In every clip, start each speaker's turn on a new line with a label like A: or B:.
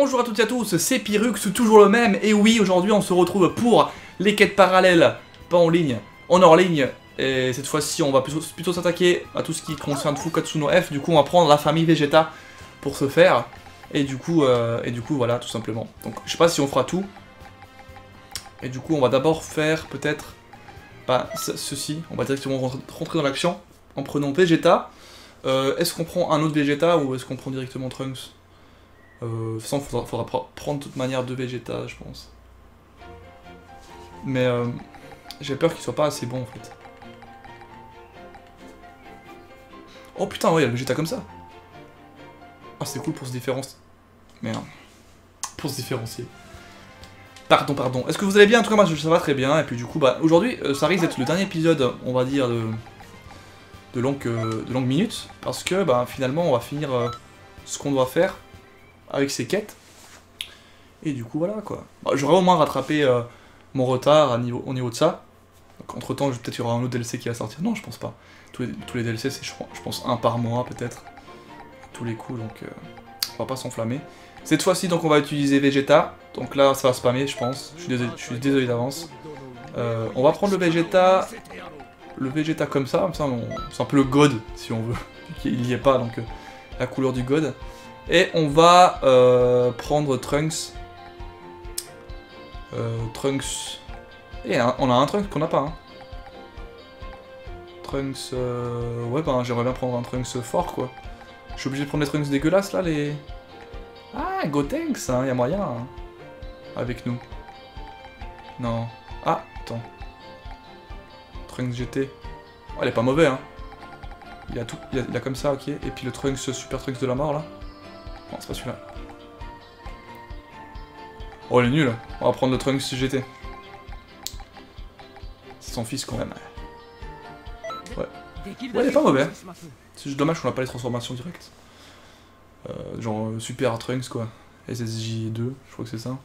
A: Bonjour à toutes et à tous, c'est Pyrrhux, toujours le même, et oui, aujourd'hui on se retrouve pour les quêtes parallèles, pas en ligne, en hors ligne, et cette fois-ci on va plutôt s'attaquer à tout ce qui concerne Fukatsu no F, du coup on va prendre la famille Vegeta pour ce faire, et du coup voilà, tout simplement. Donc je sais pas si on fera tout, et du coup on va d'abord faire peut-être, ceci, on va directement rentrer dans l'action, en prenant Vegeta. Est-ce qu'on prend un autre Vegeta ou est-ce qu'on prend directement Trunks? De toute façon, faudra prendre de toute manière deux Vegeta, je pense. Mais j'ai peur qu'il soit pas assez bon en fait. Oh putain, ouais, il y a le Vegeta comme ça. Ah, c'est cool pour se différencier. Merde. Pour se différencier. Pardon. Est-ce que vous allez bien? En tout cas, moi ça va très bien. Et puis du coup, aujourd'hui, ça risque d'être le dernier épisode, on va dire, de longues minutes. Parce que finalement, on va finir ce qu'on doit faire avec ces quêtes. Et du coup, voilà quoi. J'aurais au moins rattrapé mon retard au niveau de ça. Donc, entre temps, peut-être il y aura un autre DLC qui va sortir. Non, je pense pas. Tous les DLC, c'est je pense un par mois peut-être. Tous les coups, donc on va pas s'enflammer. Cette fois-ci, donc on va utiliser Vegeta. Donc là, ça va spammer, je pense. Je suis désolé d'avance. On va prendre le Vegeta comme ça. C'est un peu le God, si on veut. Il n'y est pas, donc la couleur du God. Et on va prendre Trunks. Et on a un Trunks qu'on n'a pas. Hein. Trunks... Ouais, j'aimerais bien prendre un Trunks fort, quoi. Je suis obligé de prendre les Trunks dégueulasses, là, les... Ah, Gotenks, hein, y a moyen, hein, avec nous. Non. Ah, attends. Trunks GT. Oh, il est pas mauvais, hein. Il a tout, il a comme ça, ok. Et puis le Trunks, Super Trunks de la mort, là. Non, c'est pas celui-là. Oh, il est nul. On va prendre le Trunks GT. C'est son fils, quand même. Ouais. Ouais, il est pas mauvais. C'est juste dommage qu'on n'a pas les transformations directes. Genre Super Trunks, quoi. SSJ2, je crois que c'est ça.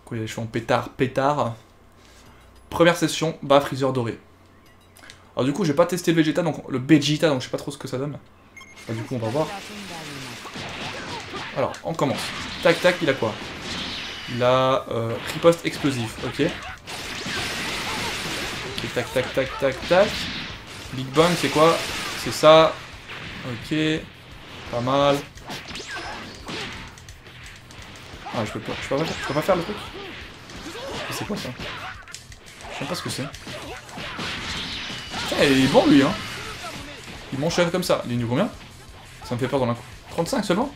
A: Quoi, il y a les cheveux en pétard. Première session, Freezer doré. Alors du coup, j'ai pas testé le Vegeta, donc le Vegeta, donc je sais pas trop ce que ça donne. Du coup, on va voir. Alors, on commence. Tac, tac, il a quoi? Il a riposte explosif, ok. Ok, tac, tac, tac, tac, tac. Big Bang, c'est quoi? C'est ça. Ok. Pas mal. Ah, je peux pas faire le truc. C'est quoi ça? Je sais pas ce que c'est. Tiens, il est bon lui, hein. Il m'enchaîne comme ça. Il est niveau combien? Ça me fait peur dans la... 35 seulement?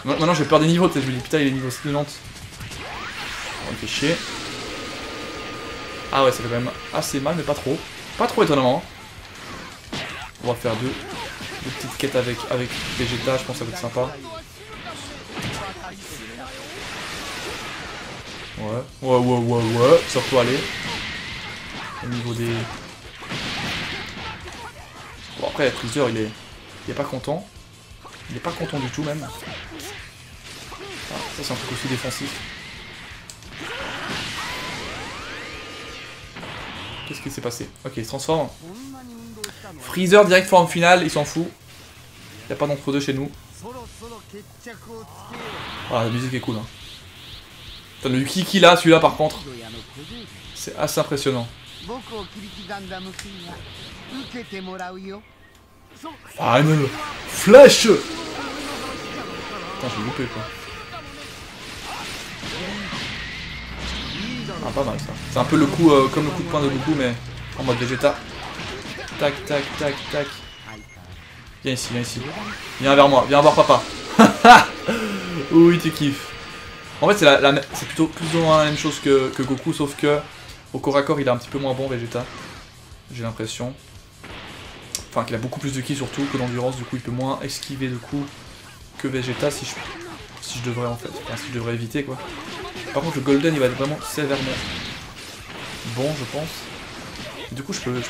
A: Maintenant j'ai peur des niveaux, peut-être je me dis putain il est niveau 90. On me fait chier. Ah ouais, ça fait quand même assez mal, mais pas trop. Pas trop étonnamment. On va faire deux petites quêtes avec Vegeta, je pense que ça va être sympa. Ouais. Surtout aller. Au niveau des... Bon après, Freezer il est pas content. Il est pas content du tout même. Ah, ça c'est un truc aussi défensif. Qu'est-ce qui s'est passé? Ok, il se transforme. Freezer direct forme finale, il s'en fout. Il n'y a pas d'entre-deux chez nous. Ah, la musique est cool. Hein. Putain, le Kiki là, celui-là par contre. C'est assez impressionnant. Final Flash. Putain, j'ai loupé quoi. Ah, pas mal ça. C'est un peu le coup, comme le coup de poing de Goku, mais en mode Vegeta. Tac, tac, tac, tac. Viens ici, viens ici. Viens vers moi, viens voir papa. Oui, tu kiffes. En fait, c'est plutôt plus ou moins la même chose que Goku, sauf que au corps à corps, il est un petit peu moins bon, Vegeta. J'ai l'impression. Enfin, qu'il a beaucoup plus de ki surtout que d'endurance, du coup, il peut moins esquiver de coups que Vegeta si je devrais en fait. Enfin, si je devrais éviter quoi. Par contre, le Golden, il va être vraiment sévèrement bon, je pense. Et du coup, je peux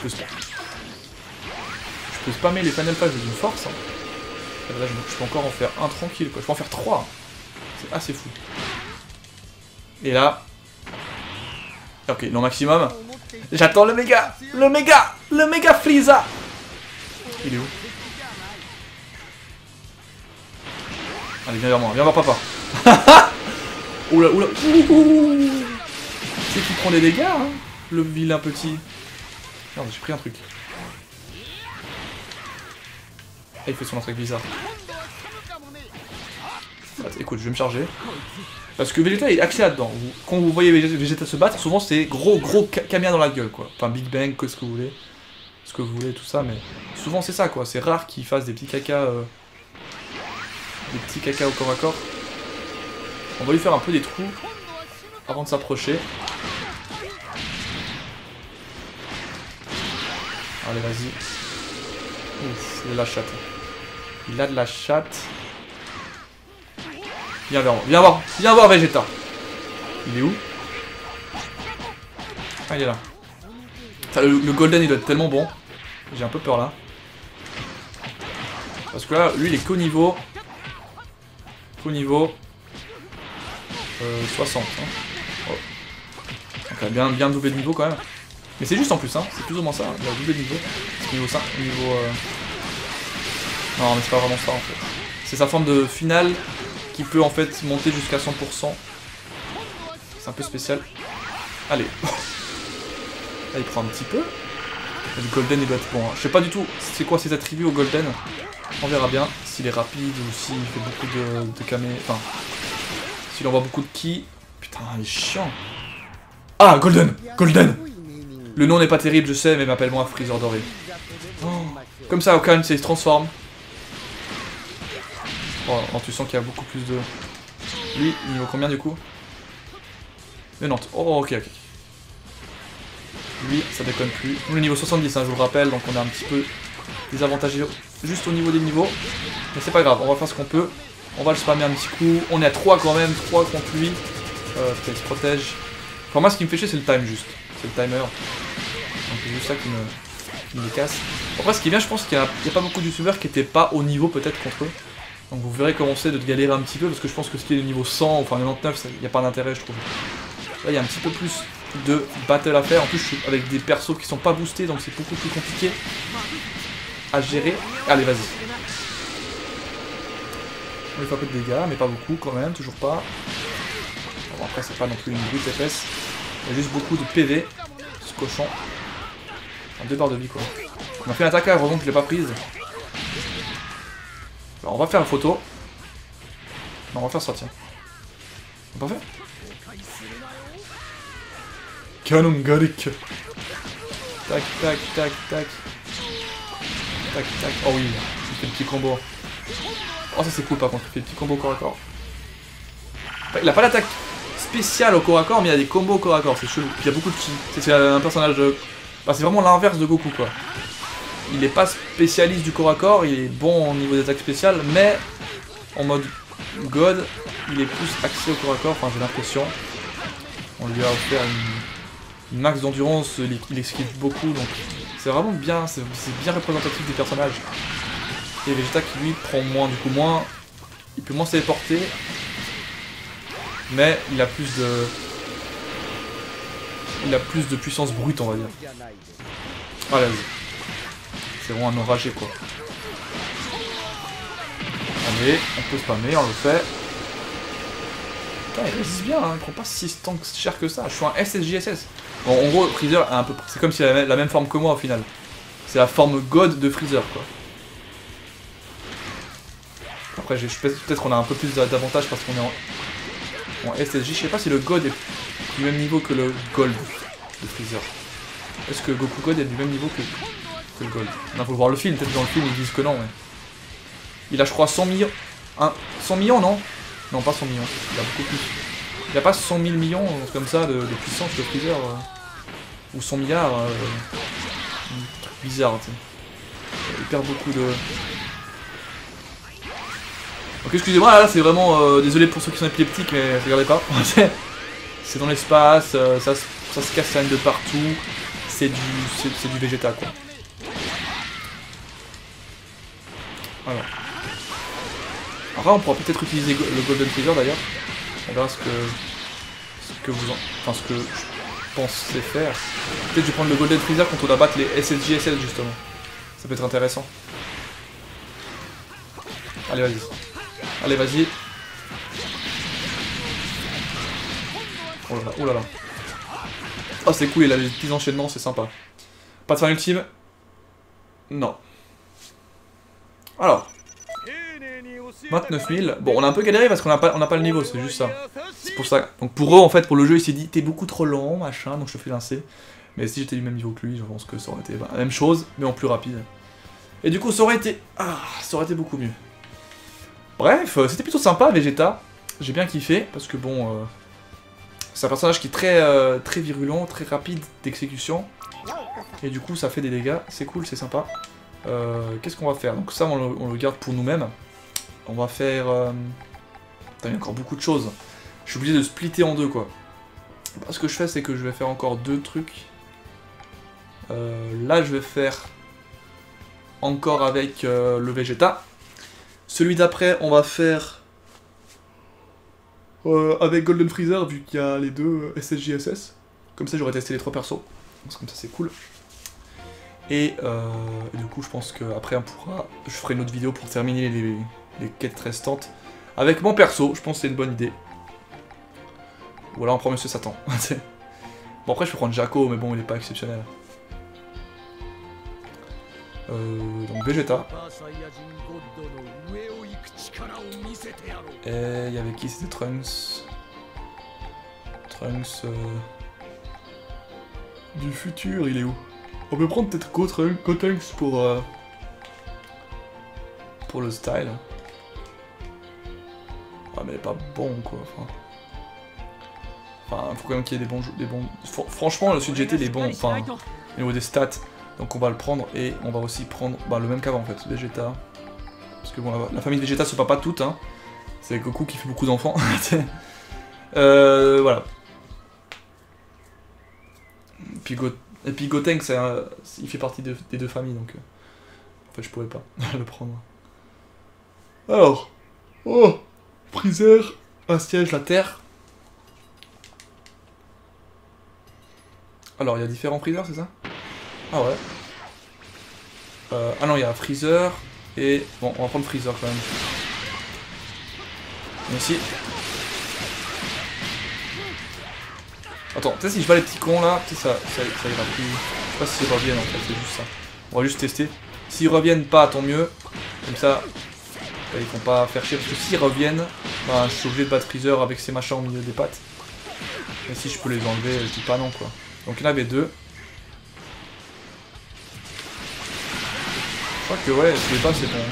A: spammer les Final Five d'une force. Hein. Là, je peux encore en faire un tranquille, quoi. Je peux en faire 3. C'est assez fou. Et là... Ok, non maximum. J'attends le méga Frieza. Il est où? Allez, viens vers moi, viens voir papa. Oula, oula. C'est qui prend des dégâts, hein, le vilain petit. Merde, j'ai pris un truc. Ah, il fait son entrée bizarre. Écoute, je vais me charger. Parce que Vegeta est axé là-dedans. Quand vous voyez Vegeta se battre, souvent c'est gros caméra dans la gueule, quoi. Enfin, Big Bang, que ce que vous voulez. Ce que vous voulez, tout ça, mais souvent c'est ça, quoi. C'est rare qu'il fasse des petits caca. Des petits caca au corps à corps. On va lui faire un peu des trous avant de s'approcher. Allez, vas-y. Ouf, il a de la chatte. Il a de la chatte. Viens vers moi. Viens voir Vegeta. Il est où? Ah, il est là. Enfin, le Golden, il doit être tellement bon. J'ai un peu peur là. Parce que là, lui, il est qu'au niveau... 60. Hein. Oh. Donc, il a bien doublé de niveau quand même. Mais c'est juste en plus, hein. C'est plus ou moins ça. Il a doublé de niveau. Niveau 5, niveau... Non, mais c'est pas vraiment ça en fait. C'est sa forme de finale qui peut en fait monter jusqu'à 100%. C'est un peu spécial. Allez. Là, il prend un petit peu. Le Golden, il doit être bon. Hein. Je sais pas du tout c'est quoi ses attributs au Golden. On verra bien s'il est rapide ou s'il fait beaucoup de kamé. Enfin, s'il envoie beaucoup de ki. Putain, il est chiant. Ah, Golden! Golden! Le nom n'est pas terrible, je sais, mais m'appelle-moi Freezer Doré. Oh. Comme ça, Okan, il se transforme. Oh, tu sens qu'il y a beaucoup plus de... Lui, niveau combien du coup? 90. Oh, ok. Lui, ça déconne plus. Nous, le niveau 70, hein, je vous le rappelle, donc on a un petit peu désavantagé juste au niveau des niveaux. Mais c'est pas grave, on va faire ce qu'on peut. On va le spammer un petit coup. On est à 3 quand même, 3 contre lui. Peut-être se protège. Enfin, moi, ce qui me fait chier, c'est le time juste. C'est le timer. Donc c'est juste ça qui me casse. Après, ce qui est bien, je pense qu'il n'y a pas beaucoup de youtubeurs qui n'étaient pas au niveau peut-être contre eux. Donc vous verrez comment c'est de galérer un petit peu, parce que je pense que ce qui est le niveau 100, enfin 99, il n'y a pas d'intérêt, je trouve. Là, il y a un petit peu plus de battle à faire. En plus, je suis avec des persos qui sont pas boostés, donc c'est beaucoup plus compliqué à gérer. Allez, vas-y. On lui fait un peu de dégâts, mais pas beaucoup quand même, toujours pas. Bon, après, c'est pas non plus une brute épaisse. Il y a juste beaucoup de PV, ce cochon. En 2 barres de vie, quoi. On a fait l'attaque, heureusement que je l'ai pas prise. Alors, on va faire une photo. Non, on va faire ça, tiens. On va pas fait. Canon Garrick. Tac, tac, tac, tac. Tac, tac. Oh oui, il fait le petit combo. Oh, ça c'est cool par contre, il fait le petit combo corps à corps. Il a pas d'attaque spéciale au corps à corps, mais il y a des combos au corps à corps, c'est chelou. Puis il y a beaucoup de ki. C'est un personnage. Bah, c'est vraiment l'inverse de Goku, quoi. Il est pas spécialiste du corps à corps, il est bon au niveau des attaques spéciales, mais en mode God, il est plus axé au corps à corps, enfin j'ai l'impression. On lui a offert une max d'endurance, il esquive beaucoup, donc c'est vraiment bien, c'est bien représentatif du personnage. Et Vegeta qui lui prend moins, du coup moins, il peut moins se téléporter, mais il a plus de puissance brute, on va dire. Voilà, c'est vraiment un enragé, quoi. Allez, on peut spammer, on le fait. Putain, il résiste bien, hein, il prend pas si tant cher que ça. Je suis un SSJSS. Bon, en gros, Freezer a un peu... c'est comme s'il avait la même forme que moi au final. C'est la forme God de Freezer, quoi. Après, peut-être qu'on a un peu plus d'avantage parce qu'on est en SSJ. Je sais pas si le God est du même niveau que le Gold de Freezer. Est-ce que Goku God est du même niveau que le Gold? Non, faut voir le film, peut-être dans le film ils disent que non, mais... Il a, je crois, 100 millions... 100 millions, non? Non, pas 100 millions. Il a beaucoup plus. Il a pas 100 000 millions, comme ça, de puissance de Freezer. Ou 100 milliards. Bizarre, tu sais. Il perd beaucoup de... Donc excusez-moi, là c'est vraiment... désolé pour ceux qui sont épileptiques, mais regardez pas. C'est dans l'espace, ça se casse de partout. C'est du Vegeta, quoi. Voilà. Après, on pourra peut-être utiliser le Golden Freezer d'ailleurs. On verra ce que je pensais faire. Peut-être je vais prendre le Golden Freezer quand on va battre les SSJSS justement. Ça peut être intéressant. Allez, vas-y. Allez, vas-y. Oh là là, oh là là. Oh, c'est cool, il a les petits enchaînements, c'est sympa. Pas de fin ultime? Non. Alors. 29 000. Bon, on a un peu galéré parce qu'on n'a pas le niveau, c'est juste ça. C'est pour ça. Donc pour eux, en fait, pour le jeu, il s'est dit, t'es beaucoup trop lent, machin, donc je te fais lancer. Mais si j'étais du même niveau que lui, je pense que ça aurait été la même chose, mais en plus rapide. Et du coup, ça aurait été... Ah, ça aurait été beaucoup mieux. Bref, c'était plutôt sympa, Vegeta. J'ai bien kiffé, parce que bon... c'est un personnage qui est très virulent, très rapide d'exécution. Et du coup, ça fait des dégâts. C'est cool, c'est sympa. Qu'est-ce qu'on va faire? Donc ça, on le garde pour nous-mêmes. On va faire... Putain, il y a encore beaucoup de choses. Je suis obligé de splitter en deux, quoi. Ce que je fais, c'est que je vais faire encore deux trucs. Là, je vais faire encore avec le Vegeta. Celui d'après, on va faire avec Golden Freezer, vu qu'il y a les deux SSJSS. Comme ça, j'aurais testé les trois persos. Comme ça, c'est cool. Et du coup, je pense qu'après, je ferai une autre vidéo pour terminer les quêtes restantes avec mon perso. Je pense que c'est une bonne idée. Ou alors on prend Monsieur Satan. Bon, après, je peux prendre Jaco, mais bon, il est pas exceptionnel. Donc Vegeta. Et il y avait qui? C'était Trunks. Trunks du futur, il est où? On peut prendre peut-être Gotenks pour le style. Ah mais il est pas bon quoi. Enfin, faut quand même qu'il y ait des bons. Franchement, le Sud GT il est bon. Enfin, au niveau des stats. Donc on va le prendre et on va aussi prendre le même qu'avant en fait, Vegeta. Parce que bon, la famille de Vegeta se bat pas toute, hein. C'est Goku qui fait beaucoup d'enfants. Voilà. Et puis Gotenks, il fait partie des deux familles, donc... en fait, je pourrais pas le prendre. Alors... Oh, Freezer, assiège la Terre. Alors, il y a différents Freezer, c'est ça? Ah ouais. Ah non, il y a Freezer et... Bon, on va prendre Freezer quand même. Ici. Attends, peut-être si je bats les petits cons là, peut-être ça ira plus... Je sais pas s'ils reviennent en fait, c'est juste ça. On va juste tester. S'ils reviennent pas, tant mieux. Comme ça, ils vont pas faire chier. Parce que s'ils reviennent, bah, je suis obligé de battre Freezer avec ses machins au milieu des pattes. Et si je peux les enlever, je dis pas non quoi. Donc il y en avait deux. Je crois que ouais, je les pas c'est bon.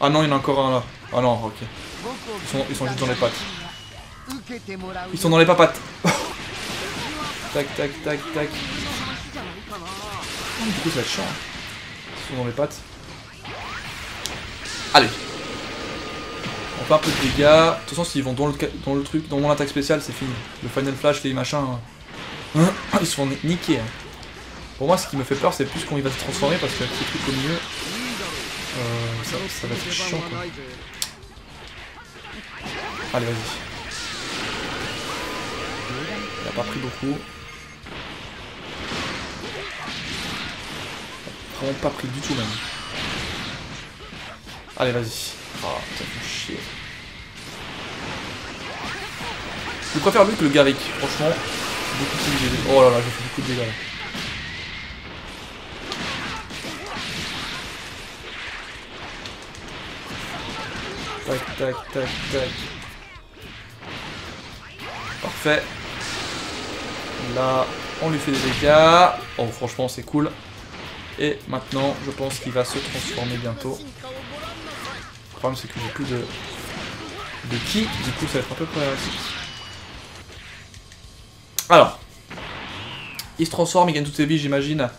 A: Ah non, il y en a encore un là. Ah non, ok. Ils sont juste dans les pattes. Ils sont dans les papates. Tac, tac, tac, tac. Oh, du coup, ça va être chiant. Ils sont dans les pattes. Allez. On fait un peu de dégâts. De toute façon, s'ils vont dans le truc, dans mon attaque spéciale, c'est fini. Le Final Flash, les machins. Ils se font niquer. Hein. Pour moi, ce qui me fait peur, c'est plus qu'on va se transformer parce qu'il y a ces trucs au milieu. Ça va être chiant quoi. Allez, vas-y. Il a pas pris beaucoup. Vraiment pas pris du tout même. Allez, vas-y. Ah, ça fait chier. Je préfère lui que le Garrick, franchement. Beaucoup plus de... Oh là là, j'ai fait beaucoup de dégâts là. Tac, tac, tac, tac. Parfait. Là, on lui fait des dégâts. Oh, franchement, c'est cool. Et maintenant, je pense qu'il va se transformer bientôt. Le problème, c'est que j'ai plus de ki. Du coup, ça va être un peu problématique. Alors. Il se transforme, il gagne toutes ses vies, j'imagine.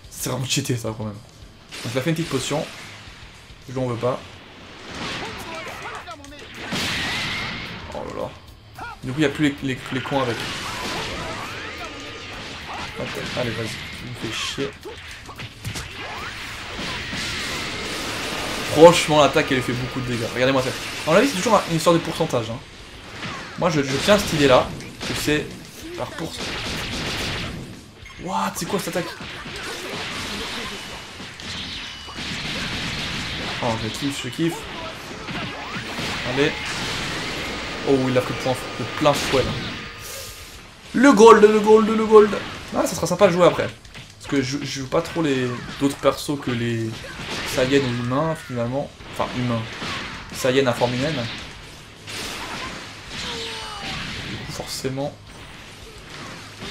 A: C'est vraiment cheaté, ça, quand même. Donc, il a fait une petite potion. Je l'en veux pas. Oh là là. Du coup, il n'y a plus les cons avec. Allez, vas-y, tu me fais chier. Franchement, l'attaque, elle fait beaucoup de dégâts. Regardez-moi ça. À mon avis, c'est toujours une histoire de pourcentage. Hein. Moi, je tiens cette idée-là, que c'est par pourcentage. What? C'est quoi cette attaque? Oh, je kiffe, je kiffe. Allez. Oh, il a pris de plein fouet là. Le gold, le gold, le gold. Ah, ça sera sympa de jouer après. Parce que je joue pas trop les d'autres persos que les Saiyans ou humains finalement. Enfin, humains. Saiyans à forme humaine. Du coup, forcément.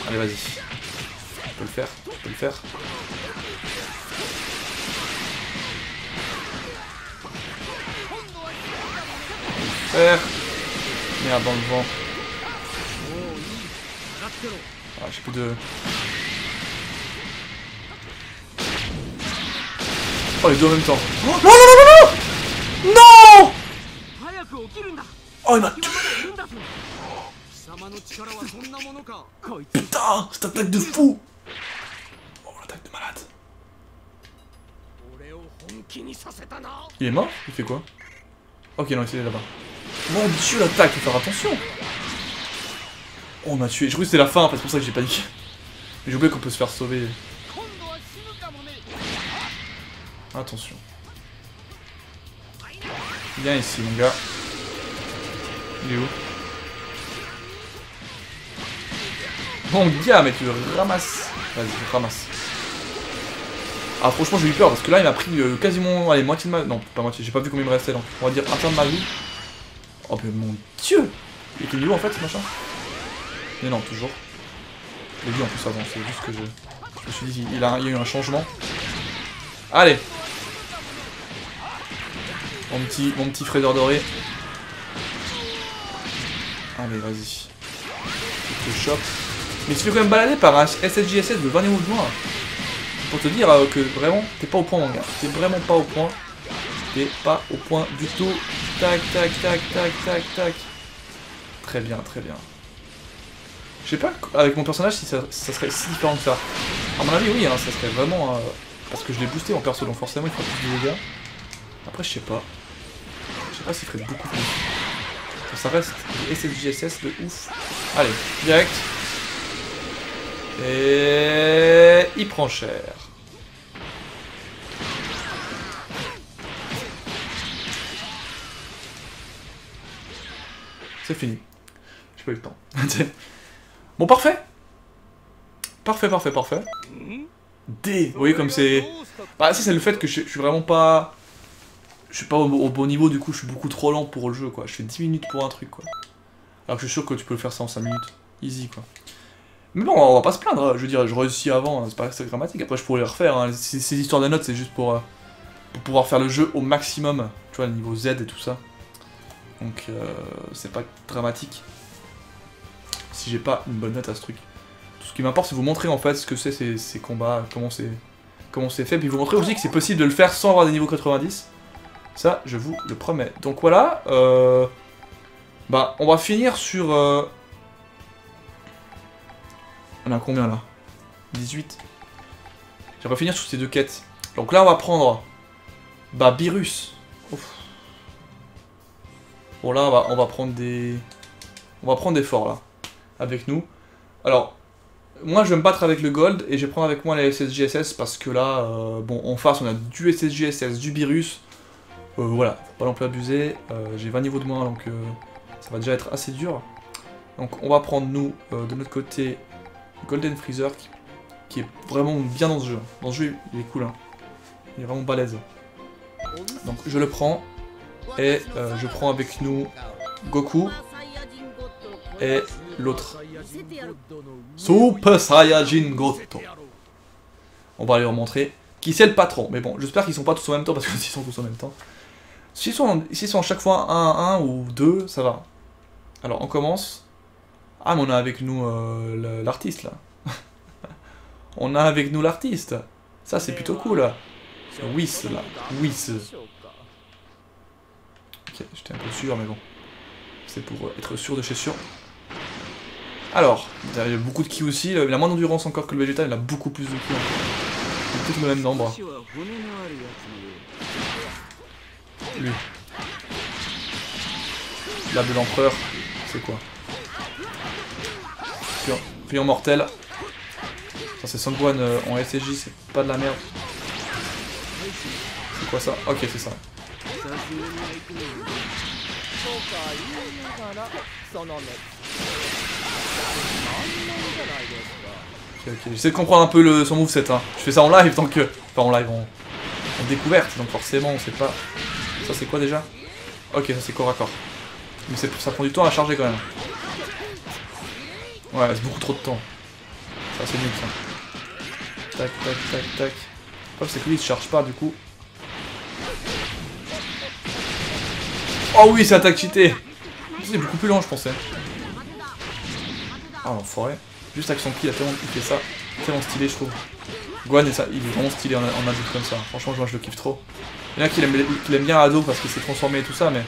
A: Allez, vas-y. Tu peux le faire, tu peux le faire. Faire. Merde, dans le vent. Ah, j'ai plus de... Oh, les deux en même temps. Oh, non, non, non, non, non. Non. Oh, il m'a tué. Putain, cette attaque de fou. Oh, l'attaque de malade. Il est mort? Il fait quoi? Ok, non, il est là-bas. Mon dieu, l'attaque, faut faire attention. Oh, on m'a tué. Je crois que c'était la fin, c'est pour ça que j'ai paniqué. Mais j'ai oublié qu'on peut se faire sauver. Attention. Viens ici, mon gars. Il est où? Mon gars, mais tu le ramasses. Vas-y, je ramasse. Ah, franchement, j'ai eu peur parce que là, il m'a pris quasiment, allez, moitié de ma... Non, pas moitié, j'ai pas vu combien il me restait, donc on va dire un tiers de ma vie. Oh, mais mon dieu! Il était niveau en fait, ce machin? Mais non, toujours. Je l'ai vu en plus avant, c'est juste que je me suis dit, il y a eu un changement. Allez! Mon petit fraiseur doré. Allez, vas-y. Je te chope. Mais tu fais quand même balader par un SSJSS de 20 niveaux de moins. Pour te dire que vraiment, t'es pas au point, mon gars. T'es vraiment pas au point. T'es pas au point du tout. Tac, tac, tac, tac, tac, tac. Très bien, très bien. Je sais pas avec mon personnage si ça serait si différent que ça. À mon avis, oui, hein, ça serait vraiment... parce que je l'ai boosté mon perso, donc forcément il fera plus de dégâts. Après, je sais pas. Je sais pas s'il ferait beaucoup plus. Ça reste des SSJSS de ouf. Allez, direct. Et il prend cher. C'est fini. J'ai pas eu le temps. Bon, parfait. Parfait, parfait, parfait. D. Vous voyez comme c'est... Bah ça c'est le fait que je suis vraiment pas... Je suis pas au bon niveau, du coup je suis beaucoup trop lent pour le jeu quoi. Je fais 10 minutes pour un truc quoi. Alors que je suis sûr que tu peux le faire ça en 5 minutes. Easy quoi. Mais bon, on va pas se plaindre, je veux dire, je réussis avant, c'est pas très dramatique, après je pourrais les refaire, hein. Ces histoires de notes c'est juste pour pouvoir faire le jeu au maximum, tu vois, le niveau Z et tout ça. Donc c'est pas dramatique si j'ai pas une bonne note à ce truc. Tout ce qui m'importe c'est vous montrer en fait ce que c'est ces combats, comment c'est fait, puis vous montrer aussi que c'est possible de le faire sans avoir des niveaux 90. Ça, je vous le promets. Donc voilà, bah on va finir sur... On a combien là? 18. J'aimerais finir sur ces deux quêtes. Donc là on va prendre... Bah Beerus. Ouf. Bon là on va prendre des... On va prendre des forts là. Avec nous. Alors, moi je vais me battre avec le gold et je vais prendre avec moi les SSJSS parce que là, bon en face on a du SSJSS, du Beerus. Voilà, faut pas non plus abuser. J'ai 20 niveaux de moins donc ça va déjà être assez dur. Donc on va prendre nous de notre côté Golden Freezer qui est vraiment bien dans ce jeu. Dans ce jeu il est cool, hein. Il est vraiment balèze. Donc je le prends et je prends avec nous Goku et l'autre. Super Saiyajin Goto. On va aller leur montrer qui c'est le patron. Mais bon, j'espère qu'ils sont pas tous en même temps parce que s'ils sont tous en même temps. S'ils sont à chaque fois 1 ou 2, ça va. Alors on commence. Ah mais on a avec nous l'artiste là. On a avec nous l'artiste. Ça c'est plutôt cool là. Whis là. Whis. Ok, j'étais un peu sûr mais bon. C'est pour être sûr de chez sûr. Alors, il y a beaucoup de ki aussi. Il a moins d'endurance encore que le Vegeta, il a beaucoup plus de ki. Il a peut-être le même nombre. Lui. L'arbre de l'empereur, c'est quoi? Rayon mortel. Ça c'est Sangwan en SSJ, c'est pas de la merde. C'est quoi ça? Ok, c'est ça. Ok, j'essaie de comprendre un peu son moveset, hein. Je fais ça en live tant que... Enfin en live, en découverte, donc forcément on sait pas... Ça c'est quoi déjà? Ok, ça c'est corps à corps. Mais ça prend du temps à charger quand même. Ouais, c'est beaucoup trop de temps. Ça c'est nul ça. Tac, tac, tac, tac. Le problème c'est que lui il se charge pas du coup. Oh oui, c'est attaque cheatée. C'est beaucoup plus lent je pensais. Ah l'enfoiré. Juste avec son ki, il fait ça. Tellement stylé je trouve. Gohan il est vraiment stylé en adulte comme ça. Franchement moi je le kiffe trop. Il y en a qui l'aiment bien ado parce qu'il s'est transformé et tout ça mais...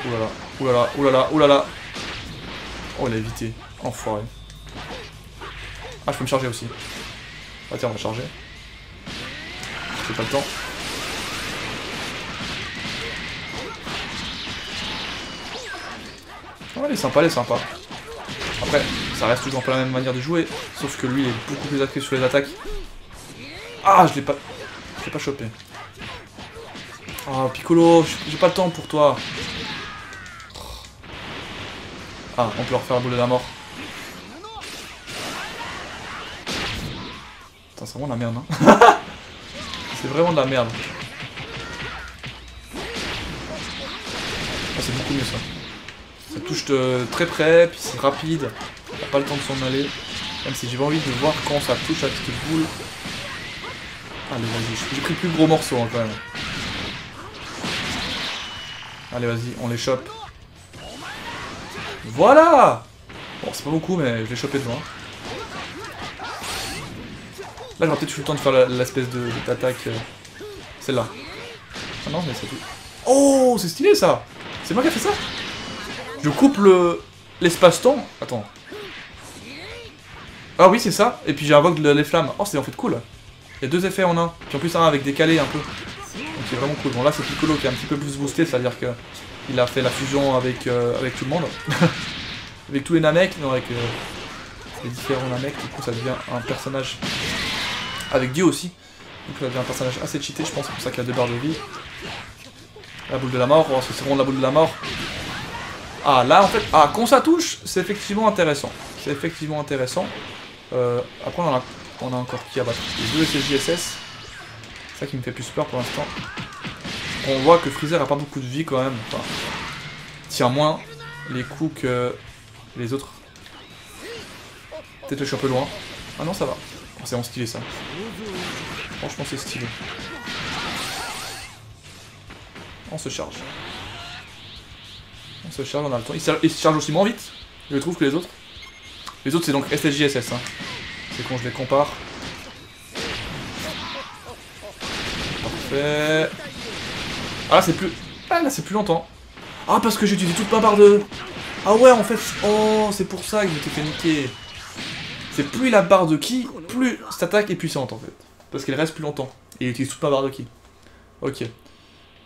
A: Oulala, oulala, oulala, oulala. Oh il a évité. Enfoiré. Ah je peux me charger aussi. Ah tiens on va charger. J'ai pas le temps. Ouais il est sympa, il est sympa. Après, ça reste toujours pas la même manière de jouer, sauf que lui il est beaucoup plus axé sur les attaques. Ah je l'ai pas chopé. Ah Piccolo, j'ai pas le temps pour toi. Ah on peut refaire la boule de la mort. Putain c'est vraiment de la merde hein. C'est vraiment de la merde. Ah c'est beaucoup mieux ça. Ça touche de très près, puis c'est rapide, t'as pas le temps de s'en aller. Même si j'ai envie de voir quand ça touche la petite boule. Allez vas-y, j'ai pris le plus gros morceau hein, quand même. Allez vas-y, on les chope. Voilà. Bon c'est pas beaucoup mais je l'ai chopé devant. Là j'aurais peut-être eu le temps de faire l'espèce d'attaque. Celle-là. Ah non mais c'est tout. Oh c'est stylé ça. C'est moi qui ai fait ça. Je coupe l'espace-temps. Attends. Ah oui, c'est ça. Et puis j'invoque les flammes. Oh, c'est en fait cool. Il y a deux effets en un. Puis en plus, un avec décalé un peu. Donc c'est vraiment cool. Bon, là, c'est Piccolo qui est un petit peu plus boosté. C'est-à-dire qu'il a fait la fusion avec tout le monde. Avec tous les Namek. Non, avec les différents Namek. Du coup, ça devient un personnage. Avec Dieu aussi. Donc, ça devient un personnage assez cheaté. Je pense c'est pour ça qu'il a 2 barres de vie. La boule de la mort. Oh, c'est vraiment la boule de la mort. Ah là en fait, ah quand ça touche, c'est effectivement intéressant. C'est effectivement intéressant. Après on a encore qui à battre. Les 2 SSJSS. C'est ça qui me fait plus peur pour l'instant. On voit que Freezer a pas beaucoup de vie quand même. Enfin, tient moins les coups que les autres. Peut-être que je suis un peu loin. Ah non ça va. Oh, c'est vraiment stylé ça. Franchement c'est stylé. On se charge. On se charge, on a le temps. Il se charge aussi moins vite, je trouve, que les autres. Les autres, c'est donc SSJSS. Hein. C'est quand je les compare. Parfait. Ah là, c'est plus... Ah là, c'est plus longtemps. Ah, parce que j'ai utilisé toute ma barre de... Ah ouais, en fait... Oh, c'est pour ça que je t'ai fait niquer. C'est plus la barre de ki, plus cette attaque est puissante, en fait. Parce qu'elle reste plus longtemps. Et il utilise toute ma barre de ki. Ok.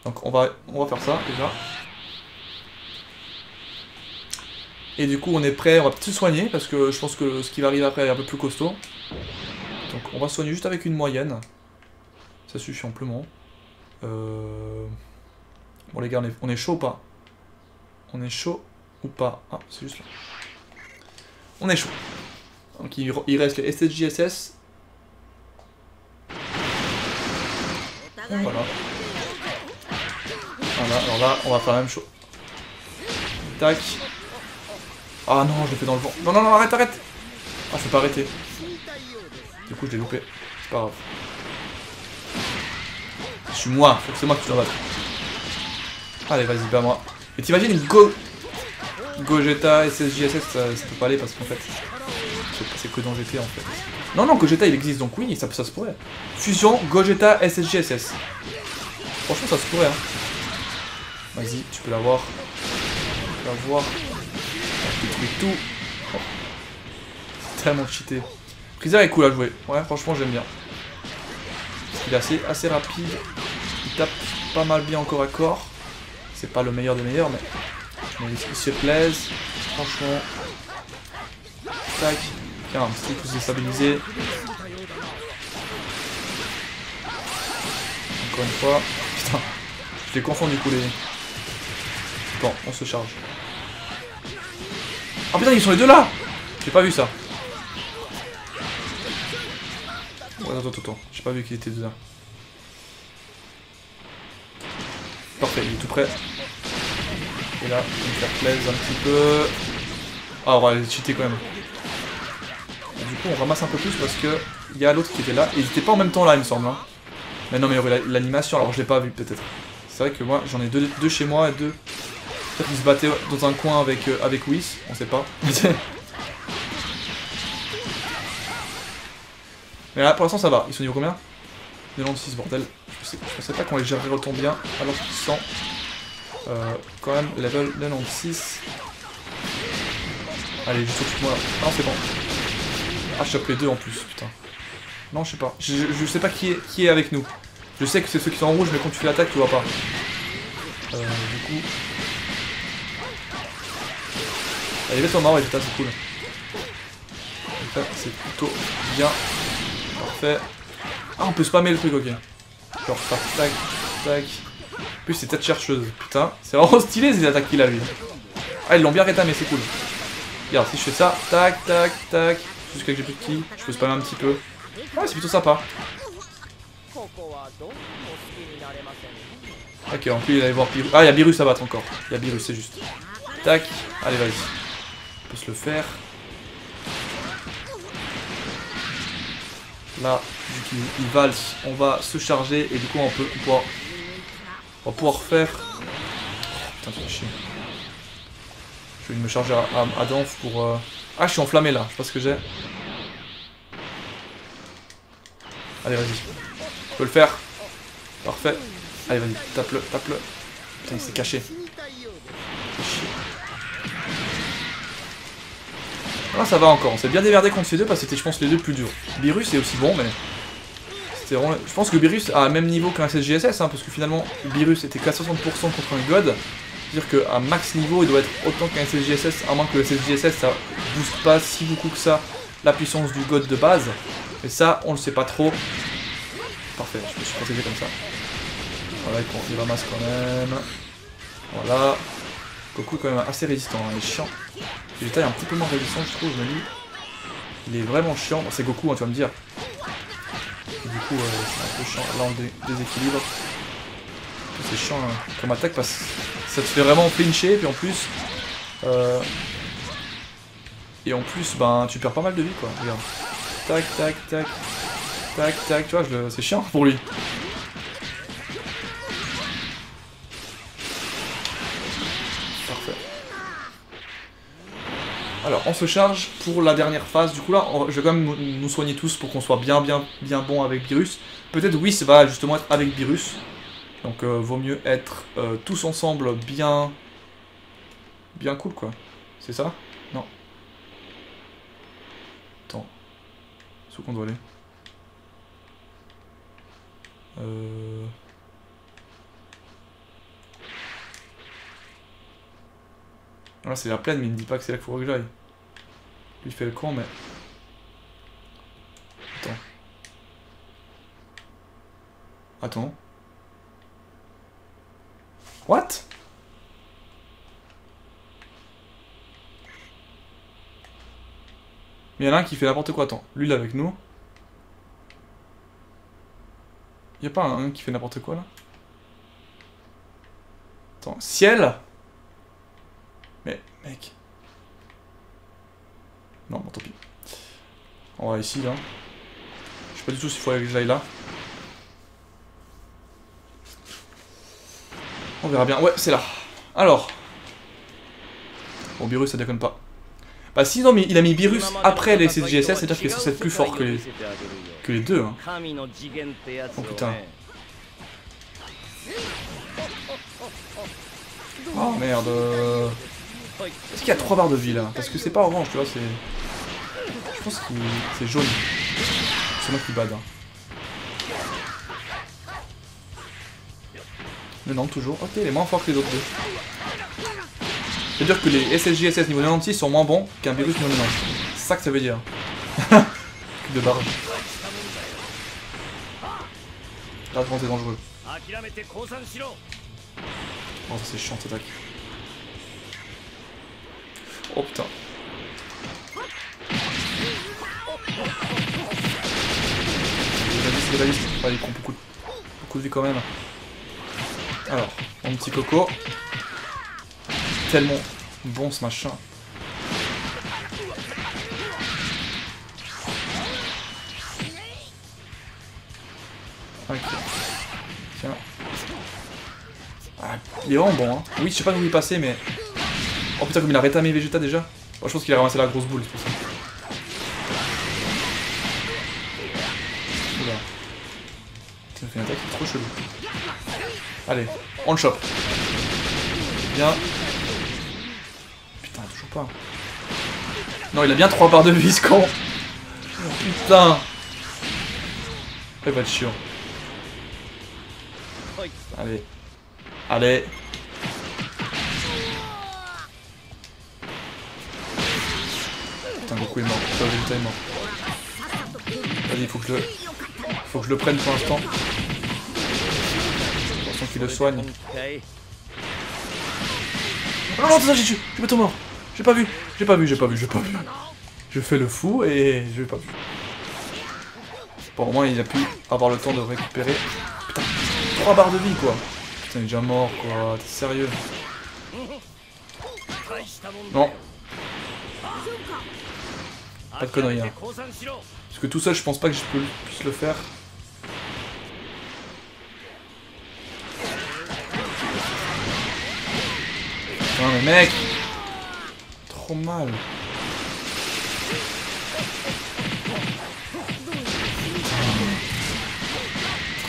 A: Donc, on va faire ça, déjà. Et du coup on est prêt, on va peut-être se soigner parce que je pense que ce qui va arriver après est un peu plus costaud. Donc on va se soigner juste avec une moyenne. Ça suffit amplement. Bon les gars, on est chaud ou pas? On est chaud ou pas? Ah c'est juste là. On est chaud. Donc il reste les SSJSS. Voilà. Voilà, alors là on va faire la même chose. Tac. Ah non, je l'ai fait dans le vent. Non, non, non, arrête, arrête. Ah, je peux pas arrêter. Du coup, je l'ai loupé. C'est pas grave. Je suis moi, faut que c'est moi qui te battre. Allez, vas-y, bats-moi. Et t'imagines une Gogeta SSJSS, ça peut pas aller parce qu'en fait, c'est que dans GT en fait. Non, non, Gogeta il existe donc oui, ça se pourrait. Fusion Gogeta SSJSS. Franchement, ça se pourrait. Hein. Vas-y, tu peux l'avoir. Tu peux l'avoir. Détruit tout. Oh. Tellement cheaté. Freezer est cool à jouer. Ouais, franchement, j'aime bien. Parce qu'il est assez rapide. Il tape pas mal bien encore à corps. C'est pas le meilleur des meilleurs, mais il se plaise. Franchement. Tac. Tiens, un petit coup déstabilisé. Encore une fois. Putain. Je les confonds du coup les... Bon, on se charge. Oh putain, ils sont les deux là. J'ai pas vu ça. Oh, attends. J'ai pas vu qu'ils étaient deux là. Parfait, il est tout prêt. Et là, je vais me faire plaisir un petit peu. Ah, on va les cheater quand même. Et du coup, on ramasse un peu plus parce que il y a l'autre qui était là. Et ils étaient pas en même temps là, il me semble. Hein. Mais non, mais il y aurait l'animation, alors je l'ai pas vu peut-être. C'est vrai que moi, j'en ai deux chez moi et deux. Peut-être qu'ils se battaient dans un coin avec Whis, on sait pas. Mais là, pour l'instant, ça va. Ils sont niveau combien? 96, bordel. Je pensais pas qu'on les gérerait autant bien alors qu'ils sont quand même level 96. Allez, juste au-dessus de moi là. Ah non, c'est bon. Ah, je chope les deux en plus, putain. Non, je sais pas. Je sais pas qui est avec nous. Je sais que c'est ceux qui sont en rouge, mais quand tu fais l'attaque, tu vois pas. Du coup... Allez, mets-toi mort, putain, c'est cool. C'est plutôt bien. Parfait. Ah, on peut spammer le truc, ok. Genre, tac, tac. En plus, c'est tête chercheuse. Putain, c'est vraiment stylé ces attaques qu'il a, lui. Ah, ils l'ont bien rétamé, c'est cool. Regarde, si je fais ça, tac, tac, tac. Jusqu'à que j'ai plus de ki, je peux spammer un petit peu. Ouais, c'est plutôt sympa. Ok, en plus, il allait voir Birus. Ah, il y a Birus à battre encore. Il y a Birus, c'est juste. Tac. Allez, vas-y. On peut se le faire. Là, vu qu'il valse, on va se charger et du coup, on va pouvoir faire... Oh, putain, tu fais chier. Je vais me charger à Danf pour... Ah, je suis enflammé là, je sais pas ce que j'ai. Allez, vas-y. Je peux le faire. Parfait. Allez, vas-y, tape-le, tape-le. Putain, il s'est caché. Là, ça va encore. On s'est bien démerdé contre ces deux parce que c'était, je pense, les deux plus durs. Birus est aussi bon, mais... Vraiment... Je pense que Birus a le même niveau qu'un SSJSS, hein, parce que finalement, Birus était qu'à 60% contre un God. C'est-à-dire qu'à max niveau, il doit être autant qu'un SSJSS, à moins que le SSJSS, ça booste pas si beaucoup que ça la puissance du God de base. Mais ça, on le sait pas trop. Parfait, je me suis protégé comme ça. Voilà, il ramasse quand même. Voilà. Goku est quand même assez résistant, hein, il est chiant. Vegeta est un petit peu moins résistant, je trouve, je me dis. Il est vraiment chiant. Bon, c'est Goku, hein, tu vas me dire. Et du coup, c'est un peu chiant. Là, on déséquilibre. C'est chiant hein, comme attaque parce que ça te fait vraiment flincher. Puis en plus... Et en plus, ben, tu perds pas mal de vie, quoi. Regarde. Tac, tac, tac. Tac, tac, tu vois, c'est chiant pour lui. Parfait. Alors, on se charge pour la dernière phase. Du coup, là, je vais quand même nous soigner tous pour qu'on soit bien bon avec Birus. Peut-être Whis va justement être avec Birus. Donc, vaut mieux être tous ensemble bien cool, quoi. C'est ça? Non. Attends. C'est où qu'on doit aller? Là c'est la plaine mais il me dit pas que c'est là qu'il faut que j'aille. Lui il fait le con mais... Attends. What? Mais il y en a un qui fait n'importe quoi, attends. Lui il est avec nous. Y'a pas un qui fait n'importe quoi là? Attends, ciel? Mais, mec. Non, bon, tant pis. On va ici, là. Je sais pas du tout s'il faut que j'aille là. On verra bien. Ouais, c'est là. Alors. Bon, Birus, ça déconne pas. Bah, si, non, mais il a mis Birus après les SSJSS, c'est-à-dire qu'il est censé être plus fort que les deux, hein. Oh putain. Oh merde. Est-ce qu'il y a 3 barres de vie là? Parce que c'est pas orange, tu vois, c'est... Je pense que c'est jaune. C'est moi qui bad. Hein. Mais non, toujours. Ok, il est moins fort que les autres deux. C'est-à-dire que les SSJSS niveau 96 sont moins bons qu'un Birus niveau 90. C'est ça que ça veut dire. Cul de barge. Là, c'est dangereux. Oh, ça c'est chiant cette attaque. Oh putain. C'est réaliste. Ouais, il prend beaucoup de vie quand même. Alors, mon petit coco. Tellement bon ce machin. Ok. Tiens. Ah, il est vraiment bon, hein. Oui, je sais pas où il est passé, mais... Oh putain, comme il a rétamé Vegeta déjà. Oh, je pense qu'il a ramassé la grosse boule, c'est pour ça. Oula. Ça fait une attaque trop chelou. Allez, on le chope. Bien. Putain, toujours pas. Non, il a bien 3 barres de vie, ce con. Putain. Il va être chiant. Allez. Allez. Putain, Goku est mort. Vegeta est mort. Vas-y, faut que je le prenne pour l'instant. Attention qu'il le soigne. Oh non, c'est ça, j'ai tué. Je suis bientôt mort. J'ai pas vu. Je fais le fou et je l'ai pas vu. Bon, au moins il a pu avoir le temps de récupérer. Putain, 3 barres de vie quoi. Putain, il est déjà mort quoi. T'es sérieux? Non. Pas de conneries hein. Parce que tout ça, je pense pas que je puisse le faire. Putain, mais mec! Trop mal.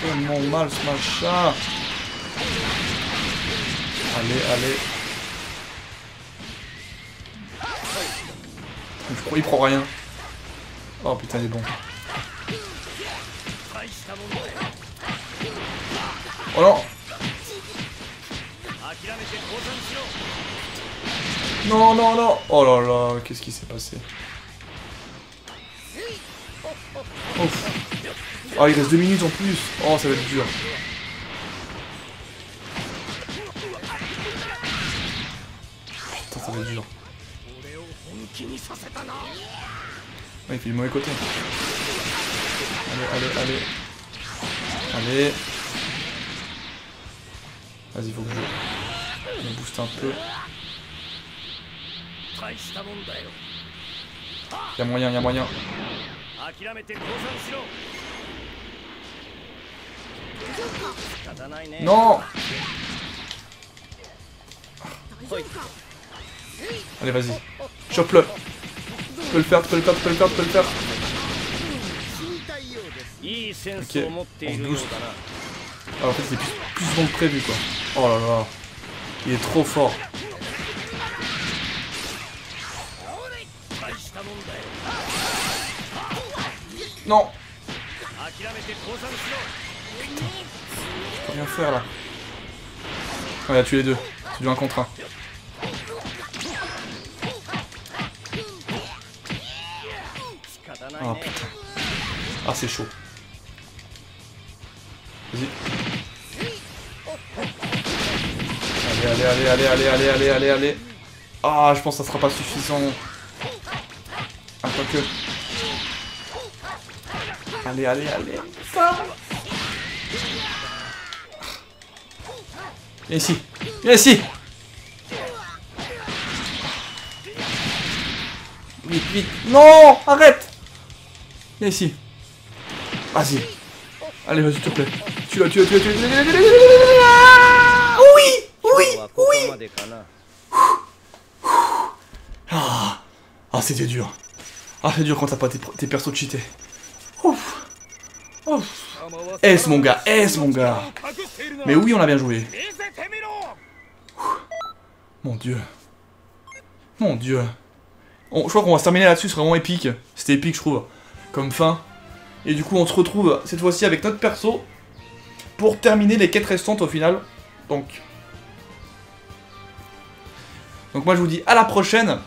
A: Tellement mal ce machin. Allez. Je crois qu'il prend rien. Oh putain, il est bon. Oh non! Non! Oh là là, qu'est-ce qui s'est passé? Ouf. Oh, il reste 2 minutes en plus. Oh, ça va être dur. Putain, ça va être dur. Ouais, il fait du mauvais côté. Allez. Vas-y, faut que je me booste un peu. Y'a moyen. Non! Allez, vas-y. Chope-le. Tu peux le faire. Ok, on se booste. Alors en fait, c'est plus bon que prévu, quoi. Oh là là. Il est trop fort. Non! Putain. Je peux rien faire, là. Oh, il a tué les deux. C'est du 1 contre 1. Ah putain. Ah c'est chaud. Vas-y. Allez. Ah, je pense que ça sera pas suffisant. Attends que. Allez. Ça. Viens ici. Vite. Non, arrête. Viens ici. Vas-y. Allez, vas-y, s'il te plaît. Tue-le. Oui. Ah, c'était dur. Ah, c'est dur quand t'as pas tes persos cheatés. Ouf. S mon gars. Mais oui, on a bien joué. Mon dieu. Je crois qu'on va se terminer là-dessus, c'est vraiment épique. C'était épique, je trouve, comme fin. Et du coup, on se retrouve cette fois-ci avec notre perso pour terminer les quêtes restantes au final. Donc moi, je vous dis à la prochaine.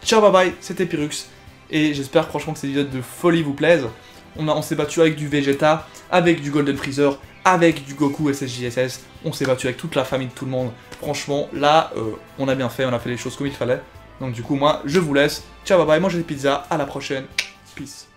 A: Ciao, bye bye, c'était Pyrrhux. Et j'espère franchement que ces épisodes de folie vous plaisent. On s'est battu avec du Vegeta, avec du Golden Freezer, avec du Goku SSJSS. On s'est battu avec toute la famille de tout le monde. Franchement, là, on a bien fait, on a fait les choses comme il fallait. Donc du coup, moi, je vous laisse. Ciao, bye bye, mangez des pizzas, à la prochaine. Peace.